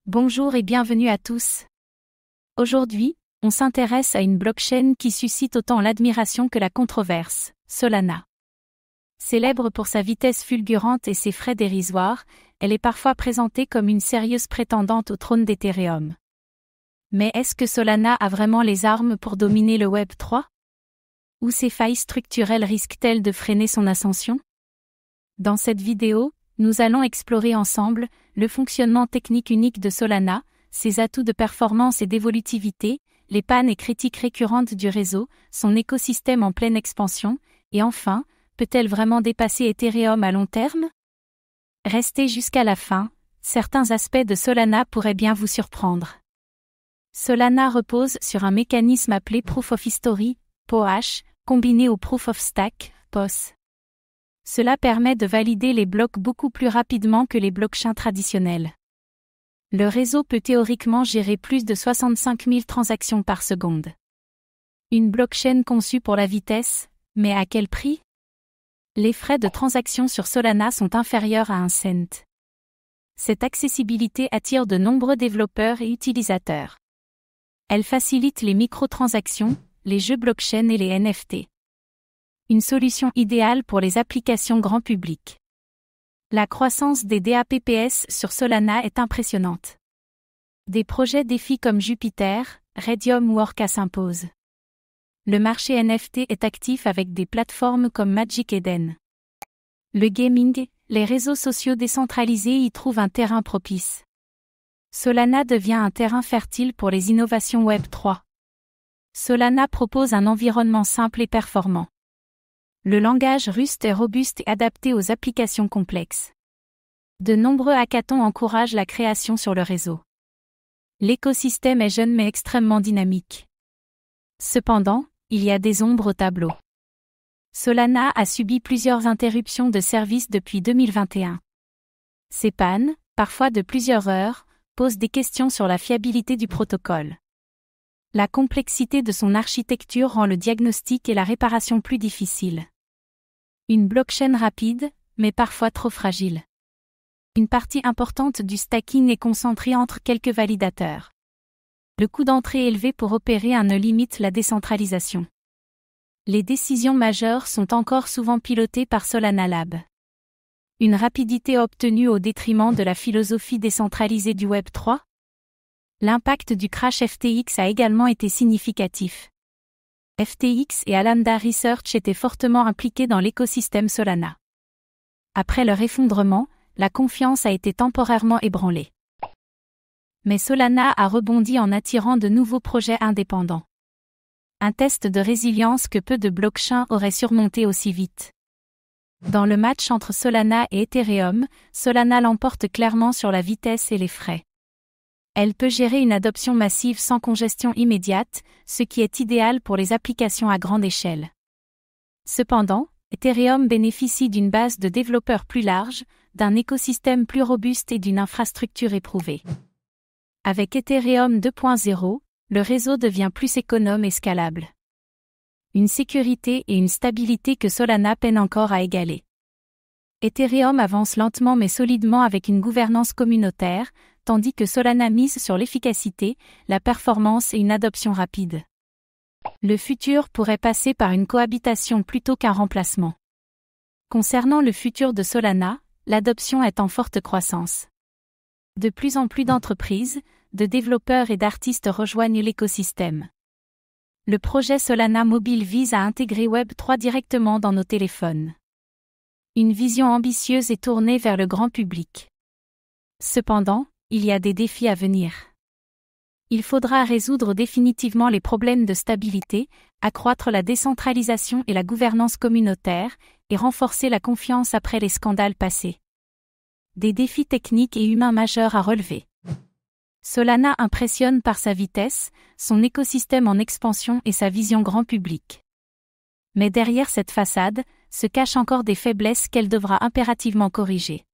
Bonjour et bienvenue à tous. Aujourd'hui, on s'intéresse à une blockchain qui suscite autant l'admiration que la controverse, Solana. Célèbre pour sa vitesse fulgurante et ses frais dérisoires, elle est parfois présentée comme une sérieuse prétendante au trône d'Ethereum. Mais est-ce que Solana a vraiment les armes pour dominer le Web 3? Ou ses failles structurelles risquent-elles de freiner son ascension? Dans cette vidéo, nous allons explorer ensemble le fonctionnement technique unique de Solana, ses atouts de performance et d'évolutivité, les pannes et critiques récurrentes du réseau, son écosystème en pleine expansion, et enfin, peut-elle vraiment dépasser Ethereum à long terme? Restez jusqu'à la fin, certains aspects de Solana pourraient bien vous surprendre. Solana repose sur un mécanisme appelé Proof of History, POH, combiné au Proof of Stake, POS. Cela permet de valider les blocs beaucoup plus rapidement que les blockchains traditionnels. Le réseau peut théoriquement gérer plus de 65 000 transactions par seconde. Une blockchain conçue pour la vitesse, mais à quel prix? Les frais de transaction sur Solana sont inférieurs à 1 cent. Cette accessibilité attire de nombreux développeurs et utilisateurs. Elle facilite les microtransactions, les jeux blockchain et les NFT. Une solution idéale pour les applications grand public. La croissance des DApps sur Solana est impressionnante. Des projets défis comme Jupiter, Raydium ou Orca s'imposent. Le marché NFT est actif avec des plateformes comme Magic Eden. Le gaming, les réseaux sociaux décentralisés y trouvent un terrain propice. Solana devient un terrain fertile pour les innovations Web 3. Solana propose un environnement simple et performant. Le langage Rust est robuste et adapté aux applications complexes. De nombreux hackathons encouragent la création sur le réseau. L'écosystème est jeune mais extrêmement dynamique. Cependant, il y a des ombres au tableau. Solana a subi plusieurs interruptions de service depuis 2021. Ces pannes, parfois de plusieurs heures, posent des questions sur la fiabilité du protocole. La complexité de son architecture rend le diagnostic et la réparation plus difficiles. Une blockchain rapide, mais parfois trop fragile. Une partie importante du stacking est concentrée entre quelques validateurs. Le coût d'entrée élevé pour opérer un nœud limite la décentralisation. Les décisions majeures sont encore souvent pilotées par Solana Lab. Une rapidité obtenue au détriment de la philosophie décentralisée du Web 3? L'impact du crash FTX a également été significatif. FTX et Alameda Research étaient fortement impliqués dans l'écosystème Solana. Après leur effondrement, la confiance a été temporairement ébranlée. Mais Solana a rebondi en attirant de nouveaux projets indépendants. Un test de résilience que peu de blockchains auraient surmonté aussi vite. Dans le match entre Solana et Ethereum, Solana l'emporte clairement sur la vitesse et les frais. Elle peut gérer une adoption massive sans congestion immédiate, ce qui est idéal pour les applications à grande échelle. Cependant, Ethereum bénéficie d'une base de développeurs plus large, d'un écosystème plus robuste et d'une infrastructure éprouvée. Avec Ethereum 2.0, le réseau devient plus économe et scalable. Une sécurité et une stabilité que Solana peine encore à égaler. Ethereum avance lentement mais solidement avec une gouvernance communautaire, tandis que Solana mise sur l'efficacité, la performance et une adoption rapide. Le futur pourrait passer par une cohabitation plutôt qu'un remplacement. Concernant le futur de Solana, l'adoption est en forte croissance. De plus en plus d'entreprises, de développeurs et d'artistes rejoignent l'écosystème. Le projet Solana Mobile vise à intégrer Web3 directement dans nos téléphones. Une vision ambitieuse est tournée vers le grand public. Cependant, il y a des défis à venir. Il faudra résoudre définitivement les problèmes de stabilité, accroître la décentralisation et la gouvernance communautaire, et renforcer la confiance après les scandales passés. Des défis techniques et humains majeurs à relever. Solana impressionne par sa vitesse, son écosystème en expansion et sa vision grand public. Mais derrière cette façade, se cachent encore des faiblesses qu'elle devra impérativement corriger.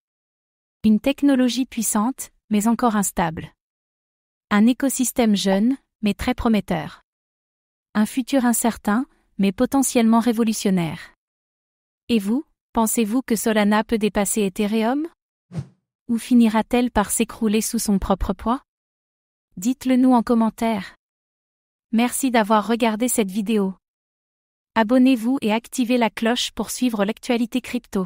Une technologie puissante, mais encore instable. Un écosystème jeune, mais très prometteur. Un futur incertain, mais potentiellement révolutionnaire. Et vous, pensez-vous que Solana peut dépasser Ethereum? Ou finira-t-elle par s'écrouler sous son propre poids? Dites-le nous en commentaire. Merci d'avoir regardé cette vidéo. Abonnez-vous et activez la cloche pour suivre l'actualité crypto.